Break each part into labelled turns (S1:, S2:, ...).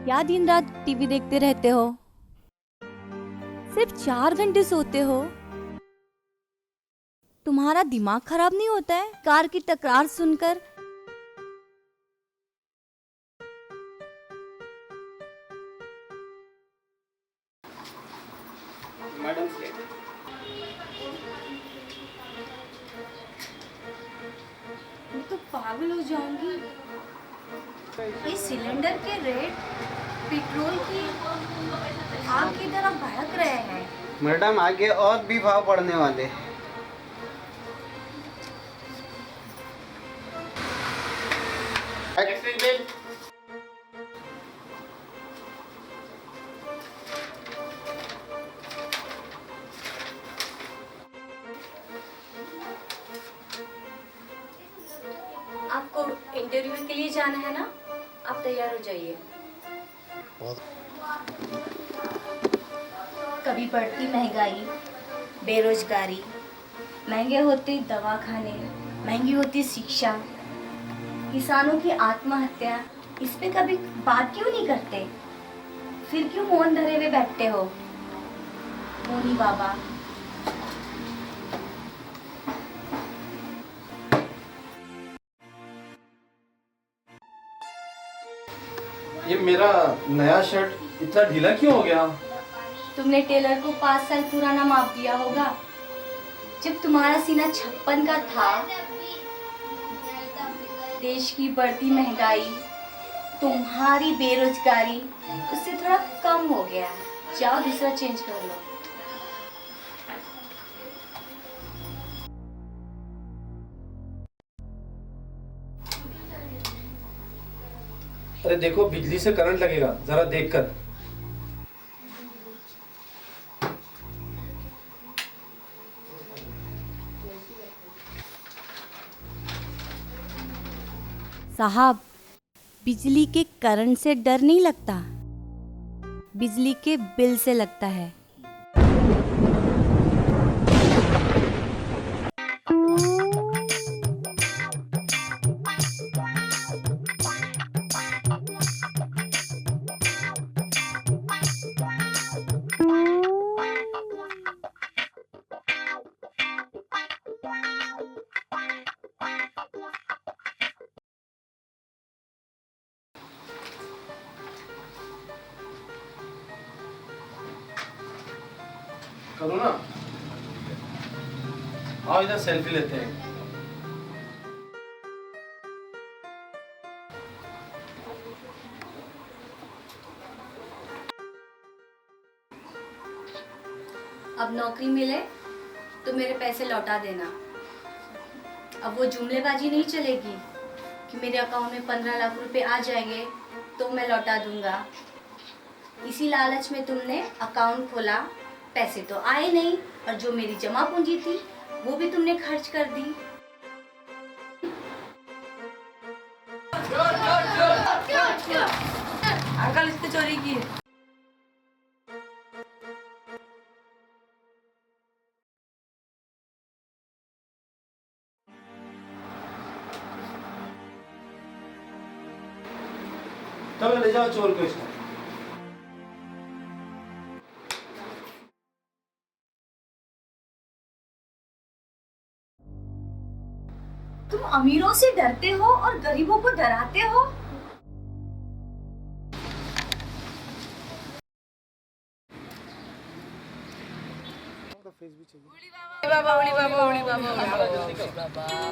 S1: क्या दिन रात टीवी देखते रहते हो? सिर्फ 4 घंटे सोते हो? तुम्हारा दिमाग खराब नहीं होता है कार की तकरार सुनकर?
S2: मैडम
S1: मैं तो पागल हो जाऊंगी। ये सिलेंडर के रेट पेट्रोल की आग की तरह भड़क रहे हैं।
S2: मैडम आगे और भी भाव बढ़ने वाले।
S1: आपको इंटरव्यू के लिए जाना है ना? आप तैयार हो जाइए। कभी बढ़ती महंगाई, बेरोजगारी, महंगे होते दवाखाने, महंगी होती शिक्षा, किसानों की आत्महत्या, इस पे कभी बात क्यों नहीं करते? फिर क्यों मौन धरे हुए बैठते हो? मोनी बाबा,
S3: ये मेरा नया शर्ट इतना ढीला क्यों हो गया?
S1: तुमने टेलर को 5 साल पुराना माप दिया होगा। जब तुम्हारा सीना 56 का था। देश की बढ़ती महंगाई, तुम्हारी बेरोजगारी, उससे थोड़ा कम हो गया। जाओ दूसरा चेंज कर लो।
S3: अरे देखो, बिजली से करंट लगेगा, जरा देखकर।
S1: साहब, बिजली के करंट से डर नहीं लगता, बिजली के बिल से लगता है।
S3: करो ना। आओ इधर सेल्फी लेते हैं।
S1: अब नौकरी मिले तो मेरे पैसे लौटा देना। अब वो जुमलेबाजी नहीं चलेगी कि मेरे अकाउंट में 15 लाख रुपए आ जाएंगे तो मैं लौटा दूंगा। इसी लालच में तुमने अकाउंट खोला, पैसे तो आए नहीं, और जो मेरी जमा पूंजी थी वो भी तुमने खर्च कर दी।
S4: अंकल, इसने चोरी की है।
S3: चलो ले जाओ चोर को इसको।
S1: तुम अमीरों से डरते हो और गरीबों को डराते हो।
S4: बाबा, उड़ी बाबा, उड़ी बाबा, उड़ी बाबा।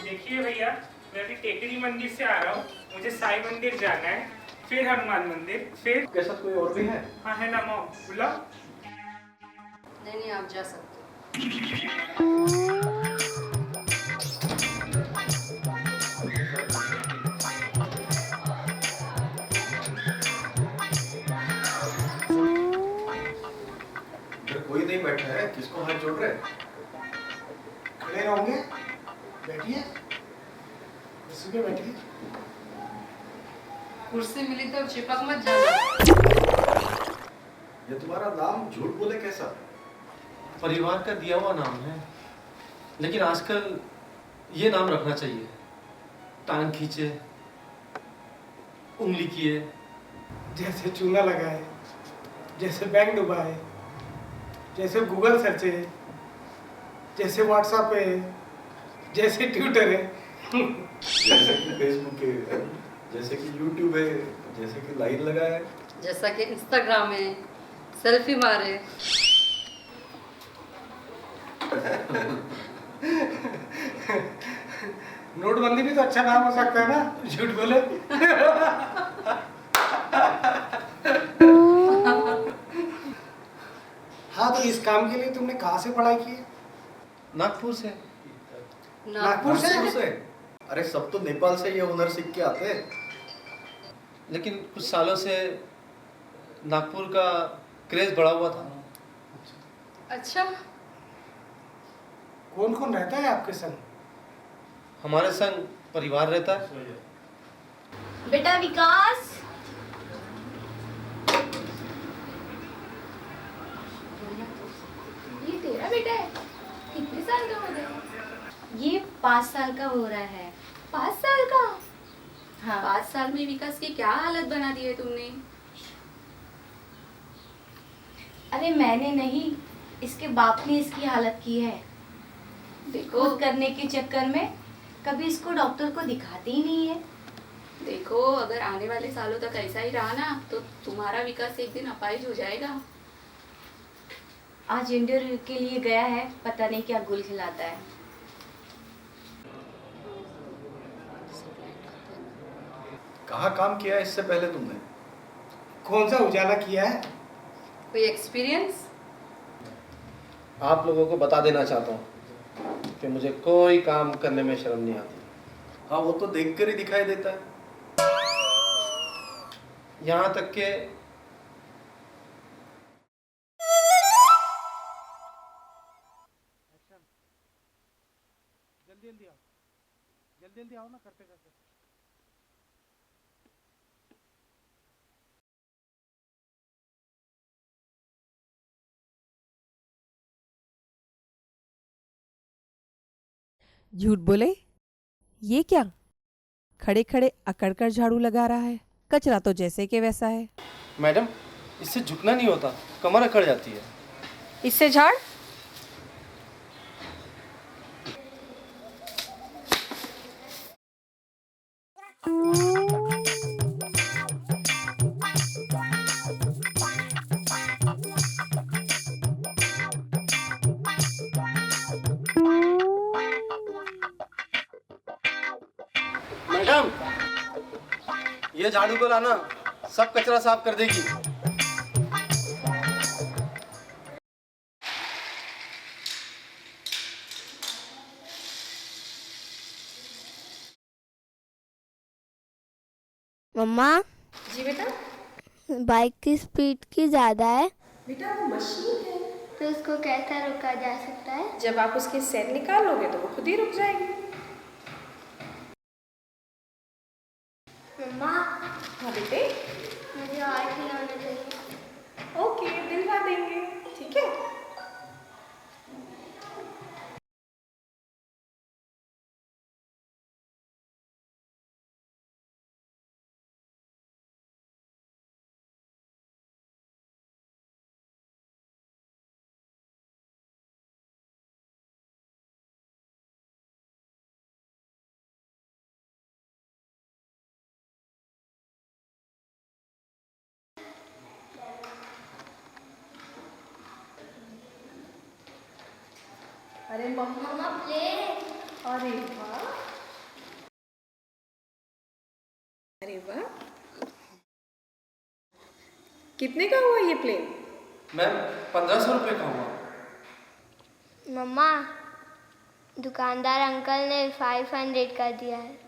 S5: देखिए भैया, मैं अभी टेकरी मंदिर से आ रहा हूँ। मुझे साईं मंदिर जाना है, फिर हनुमान मंदिर, फिर
S3: आपके साथ कोई और भी है?
S5: हाँ है ना मॉम, बुलाओ।
S4: नहीं, आप जा सकते।
S3: कोई नहीं बैठा है, किसको हाथ जोड़ रहे हैं?
S6: खड़े रहोगे? बैठिए, कुर्सी पे बैठिए।
S4: कुर्सी मिली तो चिपक मत जाना।
S3: ये तुम्हारा नाम झूठ बोले कैसा?
S7: परिवार का दिया हुआ नाम है, लेकिन आजकल ये नाम रखना चाहिए। टांग खींचे, उंगली किए।
S6: जैसे चूना लगाए, जैसे बैंक डुबाए, जैसे गूगल सर्च है, जैसे व्हाट्सएप है, जैसे ट्विटर है,
S3: जैसे कि फेसबुक है, जैसे कि यूट्यूब है, जैसे कि लाइन लगा है।
S4: जैसा कि इंस्टाग्राम में सेल्फी मारे।
S6: नोटबंदी भी तो अच्छा नाम हो सकता है ना, झूठ बोले। हाँ, तो इस काम के लिए तुमने कहाँ से पढ़ाई की है?
S7: नागपुर से।
S6: नागपुर से?
S3: नागपुर से? अरे सब तो नेपाल से ये हुनर सीख के आते हैं।
S7: लेकिन कुछ सालों से नागपुर का क्रेज बढ़ा हुआ था।
S4: अच्छा,
S6: कौन कौन रहता है आपके संग?
S7: हमारे संग परिवार रहता है।
S1: बेटा विकास,
S8: ये तेरा बेटा है? कितने साल का हो गया?
S1: ये 5 साल का हो रहा है।
S8: 5 साल का?
S1: हाँ।
S8: 5 साल में विकास की क्या हालत बना दी है तुमने?
S1: अरे मैंने नहीं, इसके बाप ने इसकी हालत की है।
S8: देखो
S1: खुद करने के चक्कर में कभी इसको डॉक्टर को दिखाते ही नहीं है।
S8: देखो, अगर आने वाले सालों तक ऐसा ही रहा ना तो तुम्हारा विकास एक दिन अपाहिज हो जाएगा।
S1: आज इंटरव्यू के लिए गया है, पता नहीं क्या गुल खिलाता है।
S3: कहाँ काम किया है इससे पहले तुमने?
S6: कौन सा उजाला किया है?
S4: कोई एक्सपीरियंस?
S7: आप लोगों को बता देना चाहता हूँ कि मुझे कोई काम करने में शर्म नहीं आती।
S3: हाँ, वो तो देखकर ही दिखाई देता है।
S7: यहाँ तक के
S6: जल्दी आओ ना, करते करते।
S9: झूठ बोले, ये क्या? खड़े खड़े अकड़ कर झाड़ू लगा रहा है। कचरा तो जैसे के वैसा है।
S7: मैडम, इससे झुकना नहीं होता, कमर अकड़ जाती है।
S4: इससे झाड़।
S7: मैडम, ये झाड़ू को लाना, सब कचरा साफ कर देगी।
S10: मम्मा,
S8: जी बेटा।
S10: बाइक की स्पीड की ज़्यादा है
S8: बेटा वो मशीन है,
S10: तो उसको कैसे रोका जा सकता है?
S8: जब आप उसके सेट निकालोगे तो वो खुद ही रुक जाएगी।
S10: मम्मा,
S8: हाँ बेटे।
S10: मुझे और खिलौने चाहिए।
S8: ओके, दिलवा देंगे, ठीक है। अरे
S10: मम्मा प्ले।
S8: अरे वाह, अरे वाह। कितने का हुआ ये प्लेन?
S7: मैम, 1500 रुपये का हुआ।
S10: मम्मा, दुकानदार अंकल ने 500 का दिया है।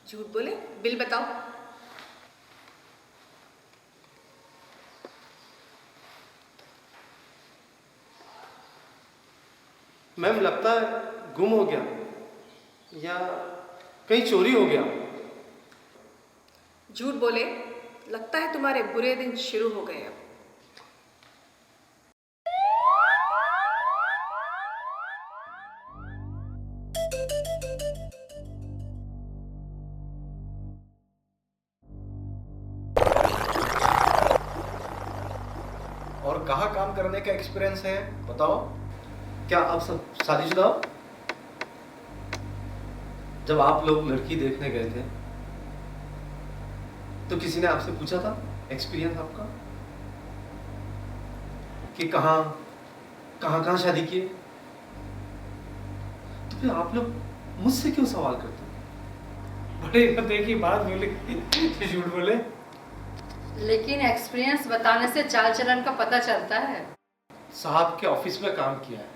S8: झूठ बोले, बिल बताओ।
S7: मैम लगता है गुम हो गया या कहीं चोरी हो गया।
S4: झूठ बोले, लगता है तुम्हारे बुरे दिन शुरू हो गए अब।
S3: और कहाँ काम करने का एक्सपीरियंस है बताओ।
S7: क्या आप सब शादीशुदा हो? जब आप लोग लड़की देखने गए थे तो किसी ने आपसे पूछा था एक्सपीरियंस आपका कि कहाँ कहाँ कहाँ शादी किए? तो फिर आप लोग मुझसे क्यों सवाल करते हो?
S6: बड़े पते की बात बोले, झूठ बोले।
S4: लेकिन एक्सपीरियंस बताने से चाल चलन का पता चलता है।
S7: साहब के ऑफिस में काम किया है।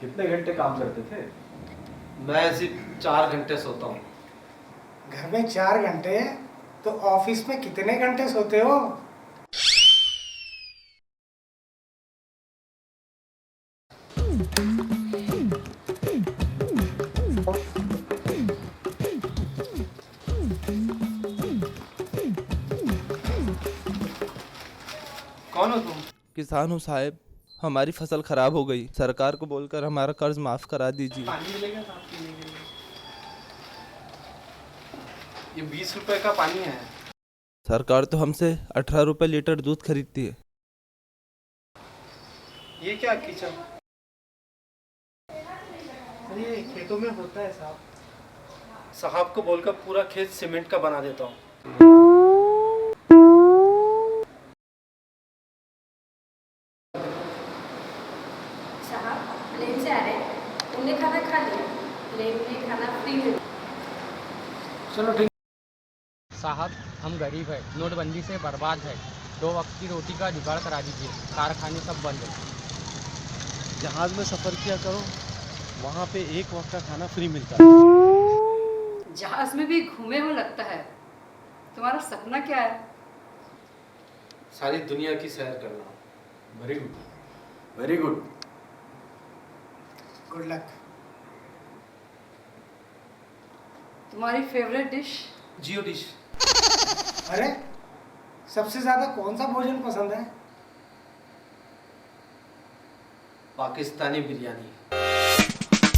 S3: कितने घंटे काम करते थे?
S7: मैं सिर्फ 4 घंटे सोता हूँ।
S6: घर में 4 घंटे तो ऑफिस में कितने घंटे सोते हो?
S7: कौन हो तुम?
S11: किसान हूँ साहब, हमारी फसल खराब हो गई। सरकार को बोलकर हमारा कर्ज माफ करा दीजिए।
S7: पानी मिलेगा साहब पीने के लिए? ये 20 रुपए का पानी है।
S11: सरकार तो हमसे 18 रुपए लीटर दूध खरीदती है।
S7: ये क्या किचन? अरे खेतों में होता है साहब। साहब को बोलकर पूरा खेत सीमेंट का बना देता हूँ।
S1: साहब प्लेन से आ रहे हैं, उन्हें खाना खा लिया, प्लेन में खाना फ्री में।
S6: चलो ठीक।
S12: साहब हम गरीब है, नोटबंदी से बर्बाद है। 2 वक्त की रोटी का जुगाड़ करा दीजिए, कारखाने सब बंद है।
S7: जहाज में सफर किया करो, वहाँ पे 1 वक्त का खाना फ्री मिलता है।
S4: जहाज में भी घूमे हो लगता है। तुम्हारा सपना क्या है?
S7: सारी दुनिया की सैर करना।
S3: Very good, very good.
S6: Good luck.
S4: तुम्हारी फेवरेट डिश?
S7: जियो डिश।
S6: अरे सबसे ज्यादा कौन सा भोजन पसंद है?
S7: पाकिस्तानी बिरयानी।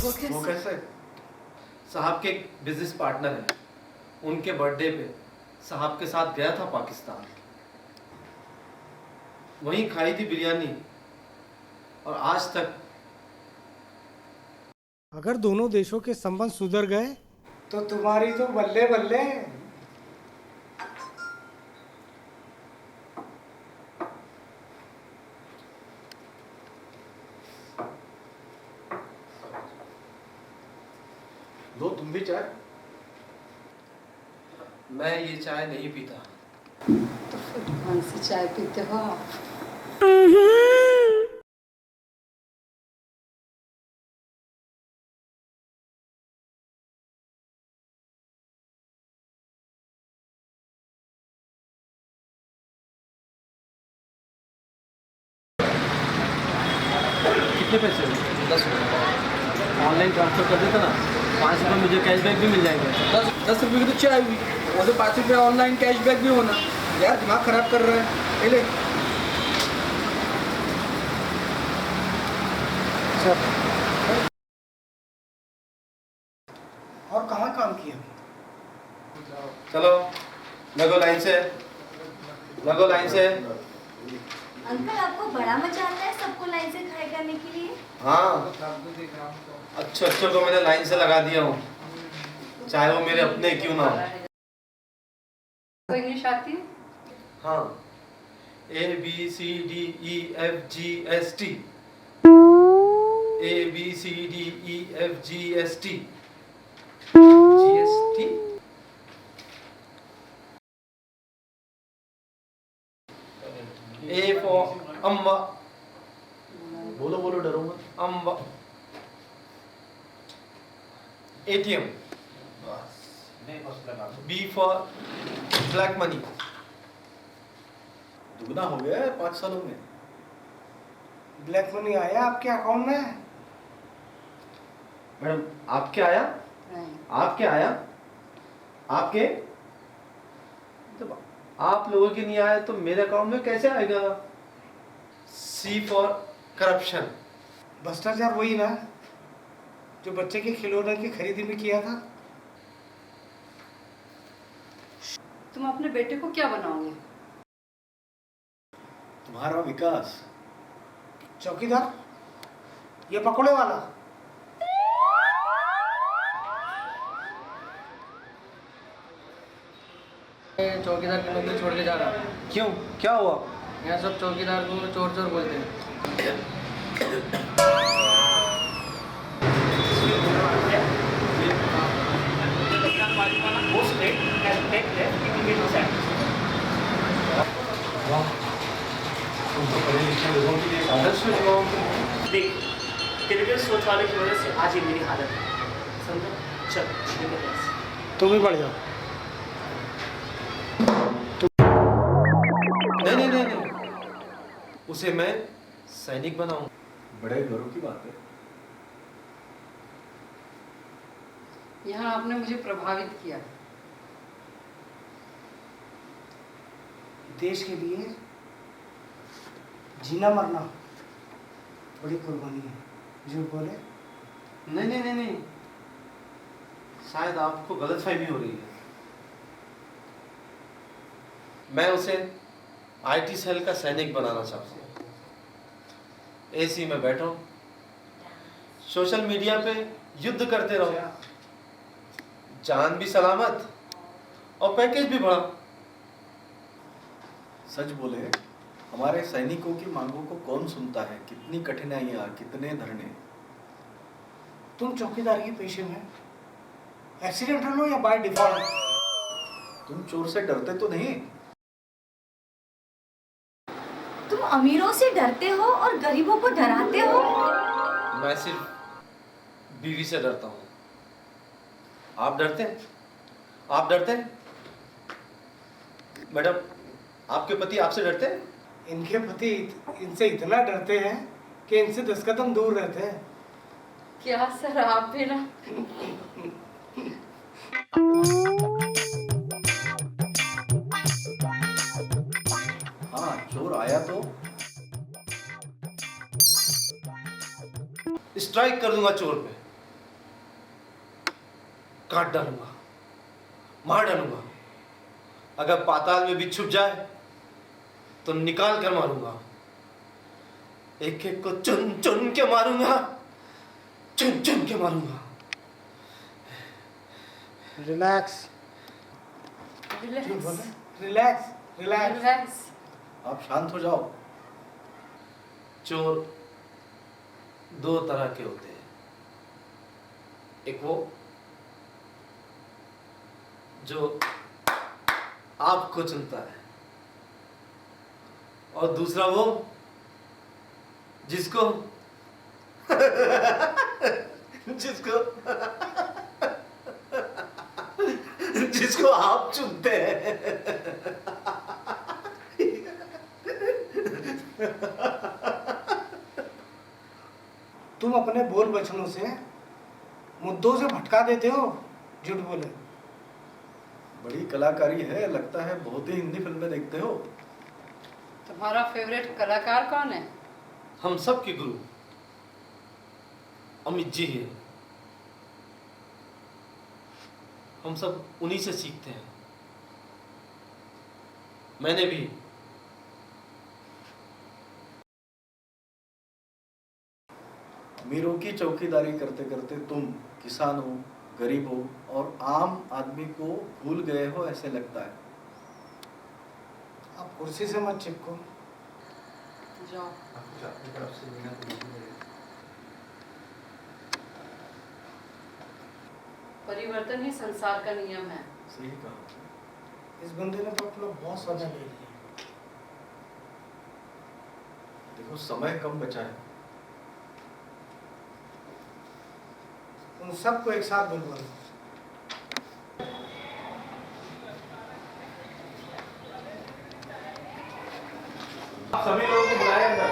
S4: वो
S7: वो कैसे? साहब के बिजनेस पार्टनर हैं, उनके बर्थडे पे साहब के साथ गया था पाकिस्तान। वहीं खाई थी बिरयानी और आज तक।
S6: अगर दोनों देशों के संबंध सुधर गए तो तुम्हारी तो बल्ले बल्ले।
S3: लो तुम भी चाय।
S7: मैं ये चाय नहीं पीता।
S4: तो फिर कौन सी चाय पीते हो आप?
S7: कितने पैसे हुए? 10 रुपये। ऑनलाइन ट्रांसफर कर देता ना, 5 रुपये मुझे कैशबैक भी मिल जाएंगे।
S12: 10 रुपये की तो चाय हुई, और 5 रुपये ऑनलाइन कैशबैक भी होना। यार दिमाग खराब कर रहा है। ले
S6: और कहाँ काम किया?
S7: चलो लगो लाइन से, लगो लाइन से।
S1: अंकल आपको बड़ा मचा आता है सबको लाइन से खड़े करने के लिए?
S7: हाँ, अच्छे को मैंने लाइन से लगा दिया हूँ, चाहे वो मेरे अपने क्यों ना हो।
S4: कोई इंग्लिश आती है?
S7: हाँ, ABCDEFGST, ABCDEFGST, GST। A for Amba.
S3: बोलो बोलो, डरो मत।
S7: Amba. ATM। B for black money.
S3: दुगना हो गया है 5 सालों में।
S6: ब्लैक मनी आया आपके अकाउंट में?
S7: मैडम आपके आया?
S4: नहीं।
S7: आपके आया? आपके? जब आप लोगों के नहीं आया तो मेरे अकाउंट में कैसे आएगा? सी फॉर करप्शन।
S6: भ्रष्टाचार वही ना जो बच्चे के खिलौने की खरीदी में किया था।
S4: तुम अपने बेटे को क्या बनाओगे?
S3: तुम्हारा विकास।
S6: चौकीदार, ये पकौड़े वाला।
S12: चौकीदार की नौकरी छोड़ के जा रहा है।
S7: क्यों? क्या हुआ?
S12: यहाँ सब चौकीदार को चोर चोर बोलते हैं।
S5: Go straight and take left, you will get to sand.
S7: वाह, तुम तो पढ़े लिखे लोगों के लिए एक आदर्श युवाओं के हो।
S5: देख, तेरे जैसे सोच वाले की वजह से आज ये मेरी हालत है। समझा? चल, लेके जा।
S6: तुम भी बढ़ जाओ।
S7: नहीं नहीं नहीं नहीं, उसे मैं सैनिक बनाऊं।
S3: बड़े गर्व की बात है।
S4: यहाँ आपने मुझे प्रभावित किया।
S6: देश के लिए जीना मरना बड़ी कुर्बानी है। जो बोले
S7: नहीं नहीं नहीं नहीं, शायद आपको गलतफहमी हो रही है। मैं उसे आईटी सेल का सैनिक बनाना चाहता हूँ। एसी में बैठो, सोशल मीडिया पे युद्ध करते रहो, जान भी सलामत और पैकेज भी बढ़ा।
S3: सच बोले, हमारे सैनिकों की मांगों को कौन सुनता है? कितनी कठिनाइयां, कितने धरने।
S6: तुम चौकीदारी के पेशे में एक्सीडेंटल हो या बाय डिफॉल्ट?
S3: तुम चोर से डरते तो नहीं?
S1: तुम अमीरों से डरते हो और गरीबों को डराते हो।
S7: मैं सिर्फ बीवी से डरता हूँ। आप डरते हैं? आप डरते हैं? मैडम, आपके पति आपसे डरते हैं?
S6: इनके पति इनसे इतना डरते हैं कि इनसे 10 कदम दूर रहते हैं।
S4: क्या सर, आप भी ना।
S3: हाँ, चोर आया तो
S7: स्ट्राइक कर दूंगा चोर पे, काट डालूंगा, मार डालूंगा। अगर पाताल में भी छुप जाए तो निकाल कर मारूंगा। एक एक को चुन चुन के मारूंगा, चुन चुन के मारूंगा।
S6: Relax.
S4: Relax.
S6: Relax relax.
S4: Relax.
S3: आप शांत हो जाओ।
S7: चोर दो तरह के होते हैं। एक वो जो आपको चुनता है, और दूसरा वो जिसको जिसको जिसको आप चुनते हैं।
S6: तुम अपने बोल बचनों से मुद्दों से भटका देते हो। झूठ बोले।
S3: बड़ी कलाकारी है, लगता है बहुत ही हिंदी फिल्में देखते हो।
S4: तुम्हारा फेवरेट कलाकार कौन है?
S7: हम सब के गुरु अमित जी हैं। हम सब उन्हीं से सीखते हैं। मैंने भी
S3: अमीरों की चौकीदारी करते करते तुम किसान हो, गरीब हो और आम आदमी को भूल गए हो, ऐसे लगता है।
S6: आप कुर्सी से मत चिपको।
S4: जाओ। परिवर्तन ही संसार का नियम है।
S3: सही कहा।
S6: इस बंदे ने तो अपना बहुत सजा ले लिया।
S3: देखो, समय कम बचा है।
S6: उन सबको एक साथ बुलवा लो।
S7: सभी लोगों को बुलाया अंदर।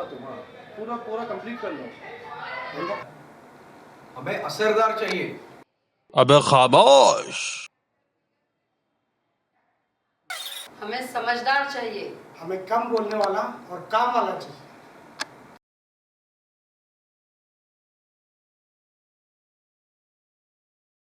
S3: रहा तुम, हाँ पूरा पूरा कंप्लीट कर लो। हमें असरदार चाहिए।
S11: अबे खामोश।
S4: हमें समझदार चाहिए।
S6: हमें कम बोलने वाला और काम वाला चाहिए।